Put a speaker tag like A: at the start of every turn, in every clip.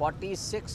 A: 46,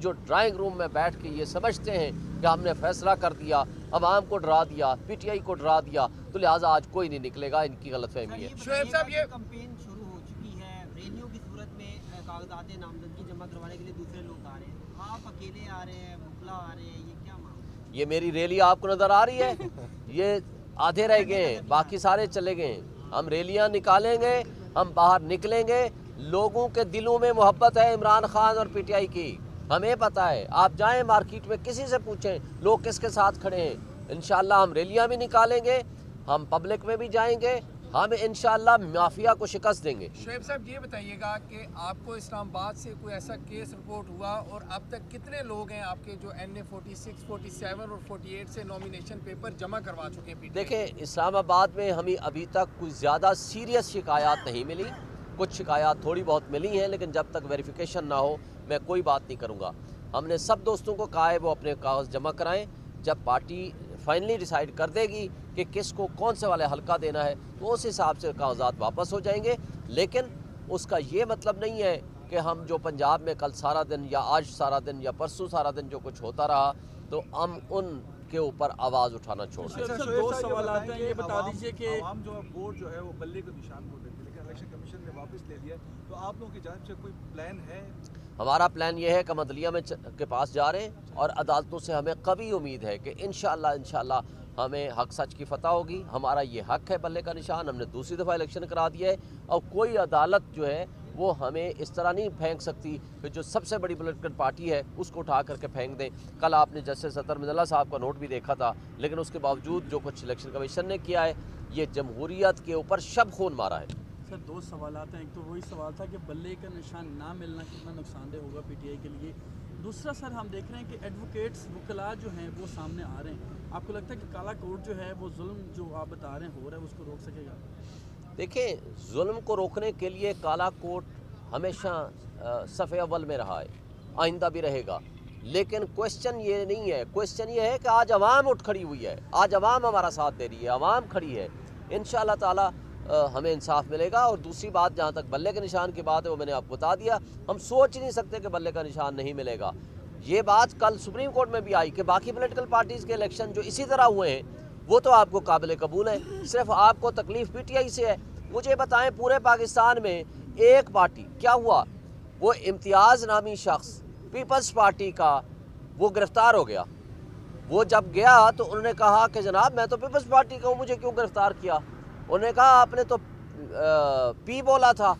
A: جو drawing room میں بیٹھ کے یہ سمجھتے ہیں کہ ہم نے فیصلہ کر دیا، عوام کو ڈرا دیا، پی ٹی آئی کو ڈرا دیا، تو لہٰذا آج کوئی نہیں نکلے گا، ان کی غلط فہمی ہے۔
B: شعیب صاحب، یہ کمپین شروع ہو چکی ہے، ریلیوں کی صورت میں کاغذات نامزدگی جمع کروانے کے لیے دوسرے لوگ آ رہے ہیں، آپ اکیلے آ رہے ہیں، مخلا آ رہے ہیں، یہ کیا معاملہ؟
A: یہ میری ریلی آپ کو نظر آ رہی ہے، یہ آدھے رہ گئے ہیں، باقی سارے چلے گئے ہیں۔ ہم ریلیاں نکالیں گے، ہم باہر نکلیں گے، لوگوں کے دلوں میں محبت ہے عمران خان اور پی ٹی آئی کی، ہمیں پتہ ہے۔ آپ جائیں مارکیٹ میں کسی سے پوچھیں لوگ کس کے ساتھ کھڑے ہیں۔ انشاءاللہ ہم ریلیاں بھی نکالیں گے، ہم پبلک میں بھی جائیں گے، ہم انشاءاللہ مافیا کو شکست دیں گے۔
C: شعیب صاحب، یہ بتائیے گا کہ آپ کو اسلام آباد سے کوئی ایسا کیس رپورٹ ہوا اور اب تک کتنے لوگ ہیں آپ کے جو این اے 46, 47 اور 48 سے نامینیشن پیپر جمع کروا چکے ہیں؟
A: دیکھیں، اسلام آباد میں ہمیں ابھی تک کوئی زیادہ سیریس شکایات نہیں ملی، کچھ شکایات تھوڑی بہت ملی ہیں، لیکن جب تک ویریفیکیشن نہ ہو میں کوئی بات نہیں کروں گا۔ ہم نے سب دوستوں کو کہا ہے وہ اپنے کاغذ جمع کرائیں، جب پارٹی فائنلی ڈیسائیڈ کر دے گی کہ کس کو کون سے والے حلقہ دینا ہے تو اس حساب سے کاغذات واپس ہو جائیں گے، لیکن اس کا یہ مطلب نہیں ہے کہ ہم جو پنجاب میں کل سارا دن یا آج سارا دن یا پرسوں سارا دن جو کچھ ہوتا رہا تو ہم ان کے اوپر آواز اٹھانا چھوڑ دیں۔
D: دو سوالات ہیں، یہ بتا دیجئے کہ عوام جو ووٹ جو ہے وہ بلے کے نشان کو دیتے ہیں، لیکن الیکشن کمیشن نے واپس لے لیا، تو آپ لوگوں کی جانب سے کوئی پلان ہے؟
A: ہمارا پلان یہ ہے کہ ہم عدلیہ میں کے پاس جا رہے ہیں اور عدالتوں سے ہمیں قوی امید ہے کہ انشاءاللہ ہمیں حق سچ کی فتح ہوگی۔ ہمارا یہ حق ہے بلے کا نشان، ہم نے دوسری دفعہ الیکشن کرا دیا ہے، اور کوئی عدالت جو ہے وہ ہمیں اس طرح نہیں پھینک سکتی کہ جو سب سے بڑی پولیٹیکل پارٹی ہے اس کو اٹھا کر کے پھینک دیں۔ کل آپ نے جسٹس سطر مزلہ صاحب کا نوٹ بھی دیکھا تھا، لیکن اس کے باوجود جو کچھ الیکشن کمیشن نے کیا ہے یہ جمہوریت کے اوپر شب خون مارا ہے۔
D: سر، دو سوالات ہیں، ایک تو وہی سوال تھا کہ بلے کا نشان نہ ملنا کتنا نقصان دہ ہوگا پی ٹی آئی کے لیے، دوسرا سر ہم دیکھ رہے ہیں کہ ایڈوکیٹس وکلاء جو ہیں وہ سامنے آ رہے ہیں، آپ کو لگتا ہے کہ کالا کوٹ جو ہے وہ ظلم جو آپ بتا رہے ہیں ہو رہا ہے اس کو روک سکے گا؟
A: دیکھیں، ظلم کو روکنے کے لیے کالا کوٹ ہمیشہ صف اول میں رہا ہے، آئندہ بھی رہے گا، لیکن کوشچن یہ نہیں ہے، کوشچن یہ ہے کہ آج عوام اٹھ کھڑی ہوئی ہے، آج عوام ہمارا ساتھ دے رہی ہے، عوام کھڑی ہے، انشاءاللہ تعالی ہمیں انصاف ملے گا۔ اور دوسری بات جہاں تک بلے کے نشان کی بات ہے وہ میں نے آپ کو بتا دیا، ہم سوچ نہیں سکتے کہ بلے کا نشان نہیں ملے گا۔ یہ بات کل سپریم کورٹ میں بھی آئی کہ باقی پولیٹیکل پارٹیز کے الیکشن جو اسی طرح ہوئے ہیں وہ تو آپ کو قابل قبول ہے، صرف آپ کو تکلیف پی ٹی آئی سے ہے۔ مجھے بتائیں، پورے پاکستان میں ایک پارٹی کیا ہوا، وہ امتیاز نامی شخص پیپلز پارٹی کا وہ گرفتار ہو گیا، وہ جب گیا تو انہوں نے کہا کہ جناب میں تو پیپلز پارٹی کا ہوں، مجھے کیوں گرفتار کیا؟ انہوں نے کہا آپ نے تو پی بولا تھا،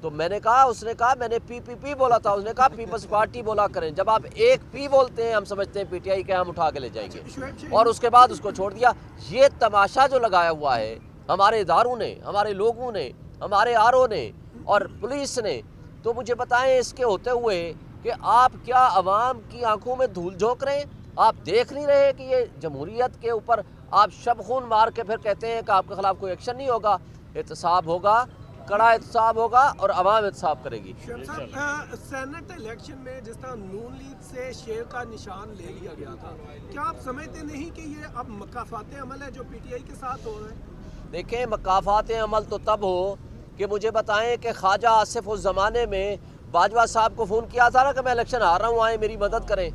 A: تو میں نے کہا، اس نے کہا میں نے پی بولا تھا، اس نے کہا پیپلز پارٹی بولا کریں۔ جب آپ ایک پی بولتے ہیں ہم سمجھتے ہیں پی ٹی آئی کے ہم اٹھا کے لے جائیں گے، اور اس کے بعد اس کو چھوڑ دیا۔ یہ تماشا جو لگایا ہوا ہے ہمارے اداروں نے، ہمارے لوگوں نے، ہمارے آر او نے اور پولیس نے، تو مجھے بتائیں اس کے ہوتے ہوئے کہ آپ کیا عوام کی آنکھوں میں دھول جھونک رہے ہیں؟ آپ دیکھ نہیں رہے کہ یہ جمہوریت کے اوپر آپ شب خون مار کے پھر کہتے ہیں کہ آپ کے خلاف کوئی ایکشن نہیں ہوگا؟ احتساب ہوگا، کڑا احتساب ہوگا اور عوام احتساب کرے گی۔
E: سینٹ الیکشن میں جس طرح نون لیگ سے شیر کا نشان لے لیا گیا تھا، کیا آپ سمجھتے نہیں کہ یہ اب مکافات عمل ہے جو پی ٹی آئی کے ساتھ ہو رہا ہے؟
A: دیکھیں، مکافات عمل تو تب ہو کہ مجھے بتائیں کہ خواجہ آصف اس زمانے میں باجوہ صاحب کو فون کیا تھا نا کہ میں الیکشن ہار رہا ہوں، آئیں میری مدد کریں۔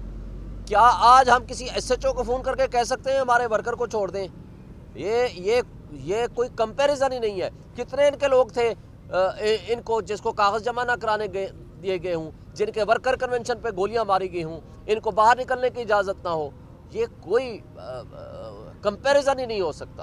A: کیا آج ہم کسی ایس ایچ او کو فون کر کے کہہ سکتے ہیں ہمارے ورکر کو چھوڑ دیں؟ یہ کوئی کمپیریزن ہی نہیں ہے۔ کتنے ان کے لوگ تھے ان کو جس کو کاغذ جمع نہ کرانے دیے گئے ہوں، جن کے ورکر کنونشن پہ گولیاں ماری گئی ہوں، ان کو باہر نکلنے کی اجازت نہ ہو، یہ کوئی کمپیریزن ہی نہیں ہو سکتا۔